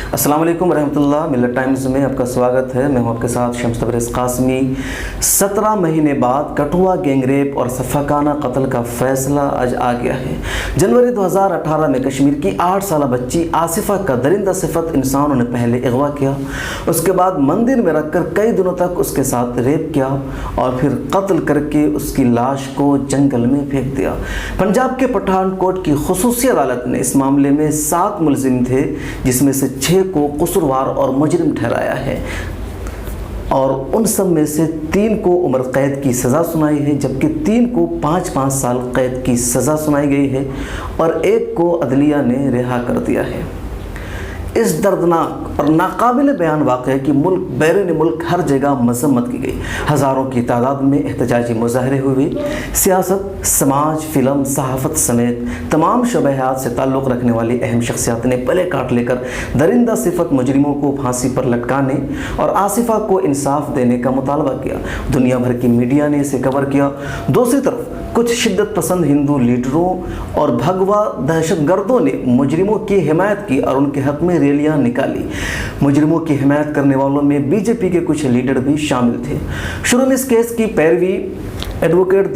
अस्सलाम वालेकुम रहमतुल्लाह। मिल्लत टाइम्स में आपका स्वागत है। मैं हूं आपके साथ शम्स तबरेज़ कासमी। 17 महीने बाद कठुआ गैंगरेप और सफ़ाकाना कत्ल का फैसला आज आ गया है। जनवरी 2018 में कश्मीर की 8 साल बच्ची आसिफा का दरिंदा सिफत इंसानों ने पहले अगवा किया, उसके बाद मंदिर में रखकर कई दिनों तक उसके साथ रेप किया और फिर कत्ल करके उसकी लाश को जंगल में फेंक दिया। पंजाब के पठानकोट की खुसूसी अदालत ने इस मामले में 7 मुलजिम थे, जिसमें से 6 को कसूरवार और मुजरिम ठहराया है और उन सब में से 3 को उम्र कैद की सज़ा सुनाई है, जबकि 3 को 5-5 साल कैद की सज़ा सुनाई गई है और 1 को अदलिया ने रिहा कर दिया है। इस दर्दनाक और नाकाबिल बयान वाक़या की मुल्क बैरून मुल्क हर जगह मजम्मत की गई। हज़ारों की तादाद में एहतजाजी मुजाहरे हुए। सियासत, समाज, फ़िल्म, सहाफ़त समेत तमाम शोबे-ए-हयात से ताल्लुक़ रखने वाली अहम शख्सियात ने प्ले कार्ड लेकर दरिंदा सिफत मुजरिमों को फांसी पर लटकाने और आसिफा को इंसाफ देने का मुतालबा किया। दुनिया भर की मीडिया ने इसे कवर किया। दूसरी तरफ कुछ शिद्दत पसंद हिंदू लीडरों और भगवा दहशतगर्दों ने मुजरिमों की हिमायत की और उनके हक़ में रैलियां निकाली। मुजरिमों की हिमायत करने वालों में बीजेपी के कुछ लीडर भी शामिल थे। शुरू में इस केस की पैरवी एडवोकेट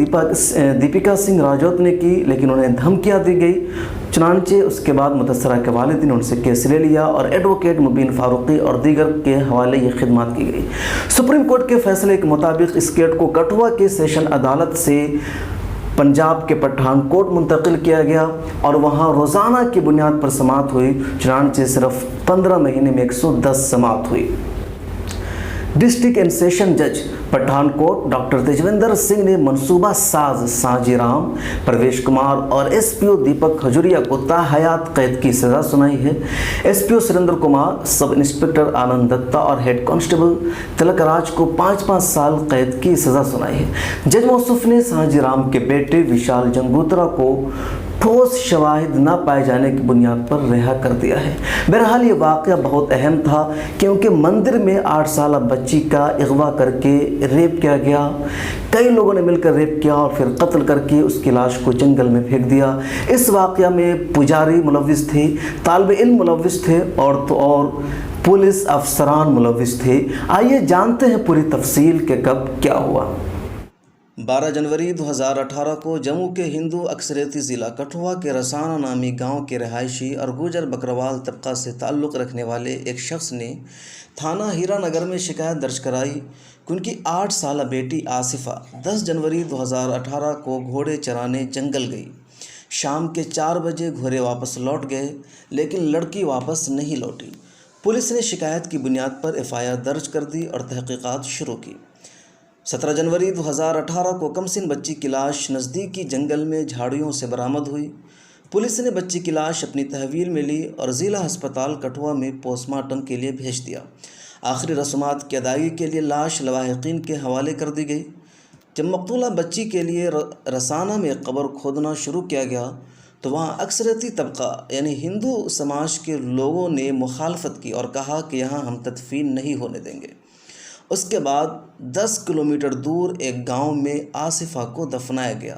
दीपिका सिंह राजौत ने की, लेकिन उन्हें धमकियां दी गई। चुनांचे उसके बाद मुतसरा के वालिद ने उनसे केस ले लिया और एडवोकेट मुबीन फारूकी और दीगर के हवाले ये खिदमत की गई। सुप्रीम कोर्ट के फैसले के मुताबिक इस केस को कठुआ के सेशन अदालत से पंजाब के पठानकोट मुंतकिल किया गया और वहाँ रोज़ाना की बुनियाद पर समाअत हुई। चुनांचे सिर्फ 15 महीने में 110 समाअत हुई। डिस्ट्रिक्ट एंड सेशन जज पठानकोट डॉक्टर तेजविंदर सिंह ने मनसूबा साज साजी राम, परवेश कुमार और एसपीओ दीपक खजुरिया को ताहयात कैद की सज़ा सुनाई है। SPO Surendra Kumar, sub inspector आनंद दत्ता और हेड कांस्टेबल तिलक राज को 5-5 साल कैद की सज़ा सुनाई है। जज मौसूफ ने साजी राम के बेटे विशाल जंगूतरा को ठोस शवाहिद न पाए जाने की बुनियाद पर रिहा कर दिया है। बहरहाल ये वाक़या बहुत अहम था, क्योंकि मंदिर में 8 साल बच्ची का अगवा करके रेप किया गया। कई लोगों ने मिलकर रेप किया और फिर कत्ल करके उसकी लाश को जंगल में फेंक दिया। इस वाक़या में पुजारी मुलव्विस थे, तालिब इल्म मुलव्विस थे और तो और पुलिस अफसरान मुलव्विस थे। आइए जानते हैं पूरी तफसील के कब क्या हुआ। 12 जनवरी 2018 को जम्मू के हिंदू अक्सरियती ज़िला कठुआ के रसाना नामी गांव के रहायशी और गुजर बकरवाल तबका से ताल्लुक़ रखने वाले एक शख्स ने थाना हीरानगर में शिकायत दर्ज कराई कि उनकी 8 साल बेटी आसिफा 10 जनवरी 2018 को घोड़े चराने जंगल गई। शाम के 4 बजे घोड़े वापस लौट गए, लेकिन लड़की वापस नहीं लौटी। पुलिस ने शिकायत की बुनियाद पर FIR दर्ज कर दी और तहकीकात शुरू की। 17 जनवरी 2018 को कमसिन बच्ची की लाश नज़दीकी जंगल में झाड़ियों से बरामद हुई। पुलिस ने बच्ची की लाश अपनी तहवील में ली और ज़िला अस्पताल कठुआ में पोस्टमार्टम के लिए भेज दिया। आखिरी रस्मात की अदायगी के लिए लाश लवाहिकीन के हवाले कर दी गई। जब मकतूला बच्ची के लिए रसाना में कब्र खोदना शुरू किया गया तो वहाँ अक्सरियती तबका यानी हिंदू समाज के लोगों ने मुखालफत की और कहा कि यहाँ हम तदफीन नहीं होने देंगे। उसके बाद 10 किलोमीटर दूर एक गांव में आसिफा को दफनाया गया।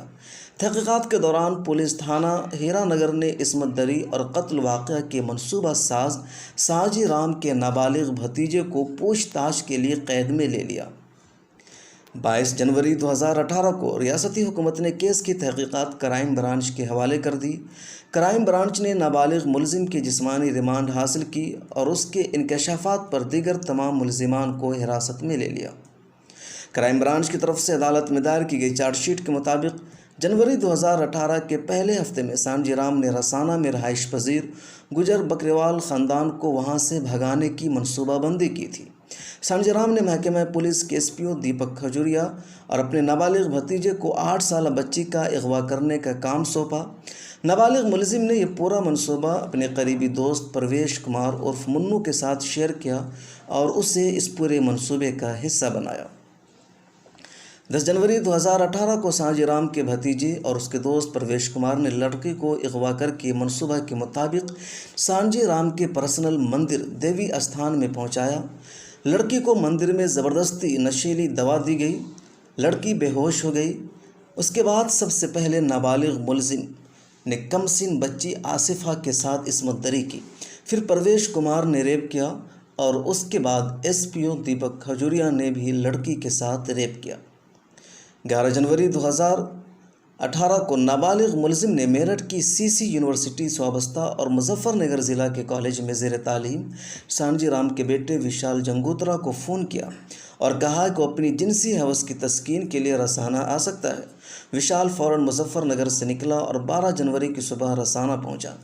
तहकीकात के दौरान पुलिस थाना हीरानगर ने इस्मत दरी और कत्ल वाक़या के मनसूबा साज साजी राम के नाबालिग भतीजे को पूछताछ के लिए कैद में ले लिया। 22 जनवरी 2018 को रियासती हुकूमत ने केस की तहकीकात क्राइम ब्रांच के हवाले कर दी। क्राइम ब्रांच ने नाबालिग मुलजिम की जिस्मानी रिमांड हासिल की और उसके इंकशाफात पर दीगर तमाम मुलजिमान को हिरासत में ले लिया। क्राइम ब्रांच की तरफ से अदालत में दायर की गई चार्जशीट के मुताबिक जनवरी 2018 के पहले हफ्ते में सांजी राम ने रसाना में रहाइश पजीर गुजर बकरवाल ख़ानदान को वहाँ से भगाने की मनसूबाबंदी की थी। सांजी राम ने महकमा पुलिस के एसपीओ दीपक खजुरिया और अपने नाबालिग भतीजे को 8 साल बच्ची का अगवा करने का काम सौंपा। नाबालिग मुलजिम ने यह पूरा मनसूबा अपने करीबी दोस्त परवेश कुमार उर्फ मुन्नू के साथ शेयर किया और उसे इस पूरे मनसूबे का हिस्सा बनाया। 10 जनवरी 2018 को सांजी राम के भतीजे और उसके दोस्त परवेश कुमार ने लड़की को अगवा करके मनसूबा के मुताबिक सांजी राम के पर्सनल मंदिर देवी स्थान में पहुंचाया। लड़की को मंदिर में ज़बरदस्ती नशीली दवा दी गई। लड़की बेहोश हो गई। उसके बाद सबसे पहले नाबालिग मुलजिम ने कमसिन बच्ची आसिफा के साथ इस्मत दरी की। फिर परवेश कुमार ने रेप किया और उसके बाद एसपीओ दीपक खजूरिया ने भी लड़की के साथ रेप किया। 11 जनवरी 2018 को नाबालिग मुलजिम ने मेरठ की सीसी यूनिवर्सिटी से वाबस्ता और मुजफ्फरनगर ज़िला के कॉलेज में ज़ेर तालीम सांझी राम के बेटे विशाल जंगोत्रा को फ़ोन किया और कहा कि वो अपनी जिनसी हवस की तस्कीन के लिए रसाना आ सकता है। विशाल फ़ौरन मुजफ्फरनगर से निकला और 12 जनवरी की सुबह रसाना पहुंचा।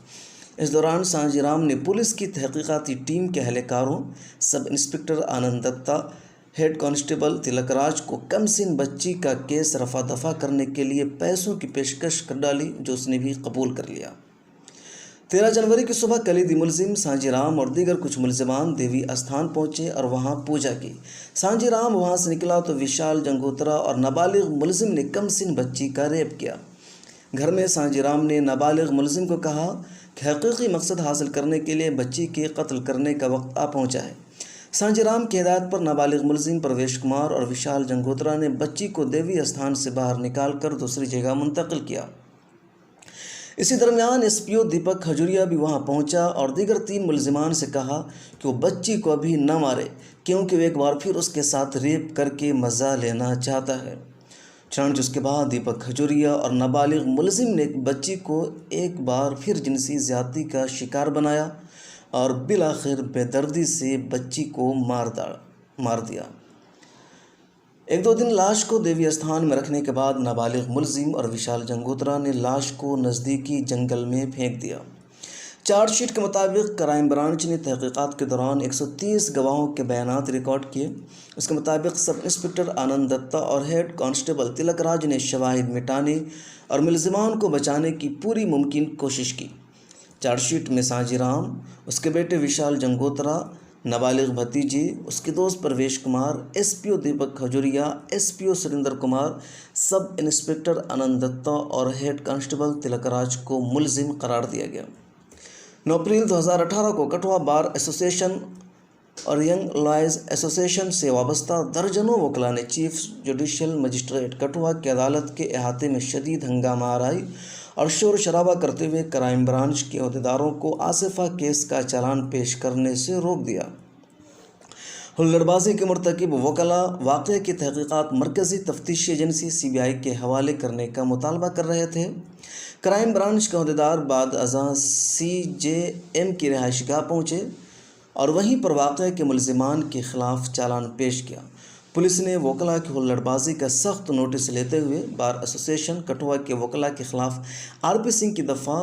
इस दौरान सांझी राम ने पुलिस की तहकीकाती टीम के एहलकारों सब इंस्पेक्टर आनंद दत्ता, हेड कांस्टेबल तिलकराज को कमसिन बच्ची का केस रफा दफा करने के लिए पैसों की पेशकश कर डाली, जो उसने भी कबूल कर लिया। 13 जनवरी की सुबह कलीदी मुलजिम सांझी राम और दीगर कुछ मुलजिमान देवी स्थान पहुंचे और वहां पूजा की। सांझी राम वहां से निकला तो विशाल जंगोत्रा और नाबालिग मुलजिम ने कमसिन बच्ची का रेप किया। घर में सांझी राम ने नाबालिग मुलजिम को कहा कि हकीकी मकसद हासिल करने के लिए बच्ची के कत्ल करने का वक्त आ पहुंचा है। सांझी राम की हिदायत पर नाबालिग मुलजिम परवेश कुमार और विशाल जंगोत्रा ने बच्ची को देवी स्थान से बाहर निकालकर दूसरी जगह मुंतकिल किया। इसी दरमियान एसपीओ दीपक खजूरिया भी वहां पहुंचा और दीगर 3 मुलजिमान से कहा कि वो बच्ची को अभी न मारे, क्योंकि वो एक बार फिर उसके साथ रेप करके मज़ा लेना चाहता है। चुनांच उसके बाद दीपक खजूरिया और नाबालिग मुलजिम ने बच्ची को एक बार फिर जिनसी ज़्यादती का शिकार बनाया और बिलाखिर बेदर्दी से बच्ची को मार दिया। 1-2 दिन लाश को देवी स्थान में रखने के बाद नाबालिग मुलजिम और विशाल जंगोत्रा ने लाश को नज़दीकी जंगल में फेंक दिया। चार्जशीट के मुताबिक क्राइम ब्रांच ने तहकीकात के दौरान 130 गवाहों के बयानात रिकॉर्ड किए। उसके मुताबिक सब इंस्पेक्टर आनंद दत्ता और हेड कांस्टेबल तिलकराज ने शवाहिद मिटाने और मुलजिमान को बचाने की पूरी मुमकिन कोशिश की। चार्जशीट में सांझी राम, उसके बेटे विशाल जंगोत्रा, नाबालिग भतीजे, उसके दोस्त Parvesh Kumar, SPO Deepak Khajuria, SPO Surendra Kumar, sub inspector आनंद दत्ता और हेड कांस्टेबल तिलकराज को मुलजिम करार दिया गया। 9 अप्रैल 2018 को कठुआ बार एसोसिएशन और यंग लॉयर्स एसोसिएशन से वाबस्ता दर्जनों वकला ने चीफ जुडिशियल मजिस्ट्रेट कठुआ की अदालत के अहाते में शदीद हंगामा आराई और शोर शराबा करते हुए क्राइम ब्रांच के अहदेदारों को आसिफा केस का चालान पेश करने से रोक दिया। हुल्लड़बाजी के मुर्तकिब वकला वाक़े की तहकीकात मरकज़ी तफ्तीशी एजेंसी सीबीआई के हवाले करने का मुतालबा कर रहे थे। क्राइम ब्रांच के अहदेदार बाद अज़ां सीजेएम की रिहाइशगाह पहुँचे और वहीं पर वाक़े के मुलजिमान के ख़िलाफ़ चालान पेश किया। पुलिस ने वकला की हुल्लड़बाजी का सख्त नोटिस लेते हुए बार एसोसिएशन कठुआ के वकला के ख़िलाफ़ आरपी सिंह की दफ़ा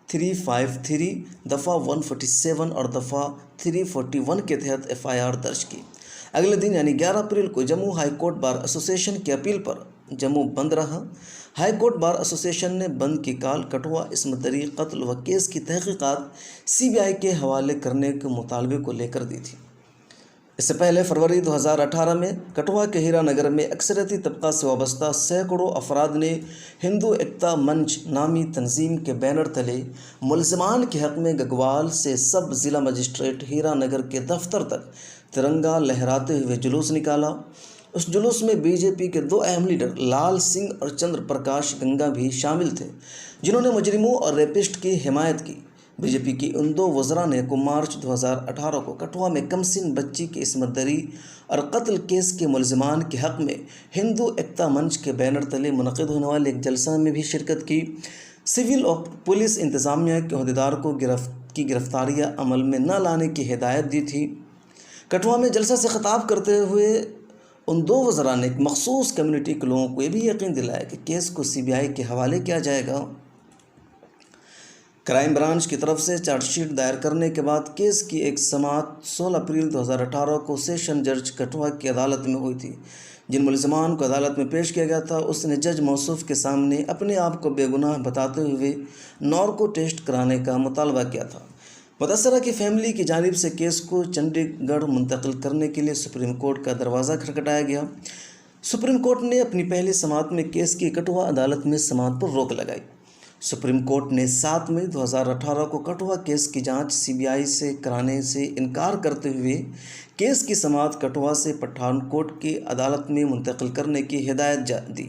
353, दफ़ा 147 और दफ़ा 341 के तहत FIR दर्ज की। अगले दिन यानी 11 अप्रैल को Jammu high court bar association की अपील पर जम्मू बंद रहा। हाई कोर्ट बार एसोसिएशन ने बंद की काल कठुआ इस्मत दरी कत्ल व केस की तहकीकात सीबीआई के हवाले करने के मुतालबे को लेकर दी थी। इससे पहले फरवरी 2018 में कठुआ के हीरा नगर में अक्सरियती तबका से वाबस्ता सैकड़ों अफराद ने हिंदू एकता मंच नामी तंजीम के बैनर तले मुलजिमान के हक़ में गगवाल से सब ज़िला मजिस्ट्रेट हीरा नगर के दफ्तर तक तिरंगा लहराते हुए जुलूस निकाला। उस जुलूस में बीजेपी के 2 अहम लीडर लाल सिंह और चंद्र प्रकाश गंगा भी शामिल थे, जिन्होंने मुजरिमों और रेपिस्ट की हिमायत की। बीजेपी की उन 2 वज़रा ने को मार्च 2018 को कठुआ में कमसिन बच्ची की इस्मत दरी और कत्ल केस के मुलजिमान के हक़ में हिंदू एकता मंच के बैनर तले मुनक़िद होने वाले एक जलसा में भी शिरकत की। सिविल और पुलिस इंतज़ामिया के अहदेदार को गिरफ्तारियाँ अमल में न लाने की हिदायत दी थी। कठुआ में जलसा से ख़िताब करते हुए उन 2 वज़रा ने मखसूस कम्युनिटी के लोगों को ये भी यकीन दिलाया कि केस को सीबीआई के हवाले किया जाएगा। क्राइम ब्रांच की तरफ से चार्जशीट दायर करने के बाद केस की एक समाअत 16 अप्रैल 2018 को सेशन जज कठुआ की अदालत में हुई थी। जिन मुलजिमान को अदालत में पेश किया गया था, उसने जज मौसूफ के सामने अपने आप को बेगुनाह बताते हुए नार्को टेस्ट कराने का मुतालबा किया था। मुतासरा की फैमिली की जानिब से केस को चंडीगढ़ मुंतकिल करने के लिए सुप्रीम कोर्ट का दरवाज़ा खटखटाया गया। सुप्रीम कोर्ट ने अपनी पहली समाअत में केस की कठुआ अदालत में समाअत पर रोक लगाई। सुप्रीम कोर्ट ने 7 मई 2018 को कठुआ केस की जांच सीबीआई से कराने से इनकार करते हुए केस की समाअत कठुआ से पठानकोट की अदालत में मुंतकिल करने की हिदायत दी।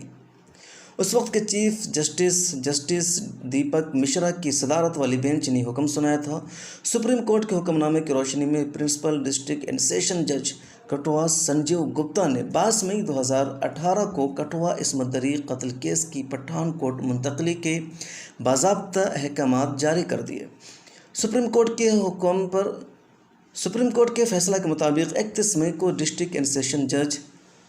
उस वक्त के चीफ जस्टिस दीपक मिश्रा की सदारत वाली बेंच ने हुक्म सुनाया था। सुप्रीम कोर्ट के हुक्मनामे की रोशनी में प्रिंसिपल डिस्ट्रिक्ट एंड सेशन जज कठुआ संजीव गुप्ता ने 22 मई 2018 को कठुआ इस्मत दरी कत्ल केस की पठानकोट मुंतकली के बाज़ाब्ता अहकामात जारी कर दिए। सुप्रीम कोर्ट के फैसला के मुताबिक 31 मई को डिस्ट्रिक्ट एंड सेशन जज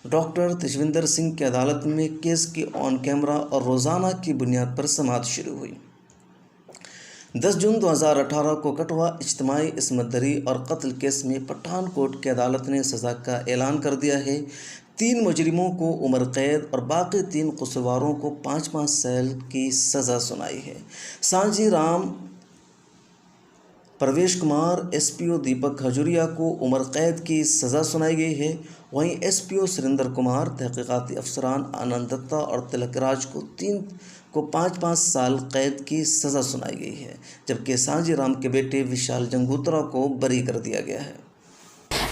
डॉक्टर तेजविंदर सिंह की अदालत में केस की ऑन कैमरा और रोज़ाना की बुनियाद पर समाअत शुरू हुई। 10 जून 2018 को कठुआ इज्तिमाई इस्मत दरी और कत्ल केस में पठानकोट की अदालत ने सज़ा का ऐलान कर दिया है। 3 मुजरिमों को उम्र कैद और बाकी 3 कसूरवारों को 5-5 साल की सज़ा सुनाई है। सांझी राम प्रवेश कुमार, एसपीओ दीपक हजूरिया को उम्र कैद की सज़ा सुनाई गई है। वहीं एसपीओ सुरेंद्र कुमार, तहकीकाती अफसरान आनंद दत्ता और तिलक राज को 5-5 साल कैद की सज़ा सुनाई गई है, जबकि सांझी राम के बेटे विशाल जंगूतरा को बरी कर दिया गया है।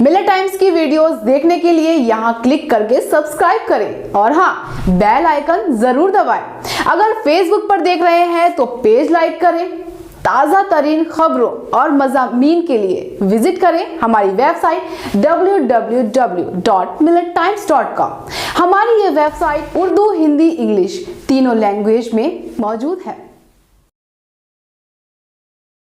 मिलर टाइम्स की वीडियोस देखने के लिए यहां क्लिक करके सब्सक्राइब करें और हाँ, बेल आइकन जरूर दबाएं। अगर फेसबुक पर देख रहे हैं तो पेज लाइक करें। ताज़ा तरीन खबरों और मज़ामीन के लिए विजिट करें हमारी वेबसाइट www.millertimes.com। हमारी ये वेबसाइट उर्दू, हिंदी, इंग्लिश तीनों लैंग्वेज में मौजूद है।